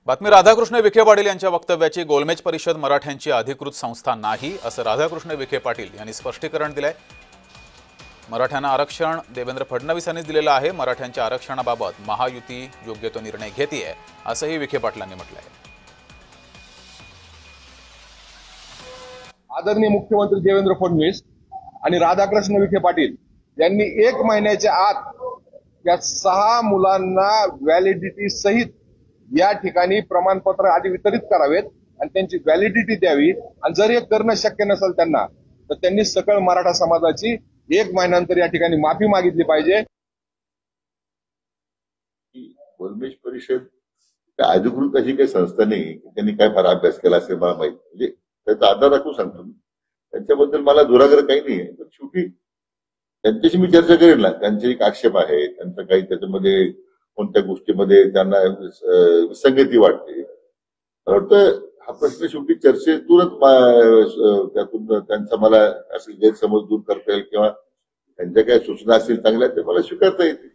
बातमी राधाकृष्ण विखे पाटील यांच्या वक्तव्याची गोलमेज परिषद मराठ्यांची अधिकृत संस्था नाही असं राधाकृष्ण विखे पाटील यांनी स्पष्टीकरण दिलंय। मराठ्यांना आरक्षण देवेंद्र फडणवीस यांनी दिलेलं आहे। मराठ्यांच्या आरक्षणाबाबत महायुती योग्य तो निर्णय घेतेय असंही विखे पाटलांनी म्हटलंय। आदरणीय मुख्यमंत्री देवेंद्र फडणवीस आणि राधाकृष्ण विखे पाटील यांनी 1 महिन्याच्या आत या 6 मुलांना व्हॅलिडिटी सहित या ठिकाणी प्रमाणपत्र आधी वितरित करावेत आणि त्यांची व्हॅलिडिटी द्यावी। आणि जर हे करणं शक्य नसेल त्यांना तर त्यांनी सकल मराठा समाजाची 1 महिन्यानंतर या ठिकाणी माफी मागितली पाहिजे। गोलमेज परिषद अधिकृत अशी काही संस्था नाही की त्यांनी काय फार अभ्यास केला असेल मला माहिती, म्हणजे त्याचा आधार राखून सांगतो मी। त्यांच्याबद्दल मला दुराग्रह काही नाही आहे, पण शेवटी त्यांच्याशी मी चर्चा करेन ना। त्यांचे एक आक्षेप आहे, त्यांचं काही त्याच्यामध्ये कोणत्या गोष्टीमध्ये त्यांना विसंगती वाटते। मला वाटतं हा प्रश्न शेवटी चर्चेतूनच त्यातून त्यांचा मला असं गैरसमज दूर करता येईल किंवा त्यांच्या काही सूचना असतील चांगल्या ते मला स्वीकारता येतील।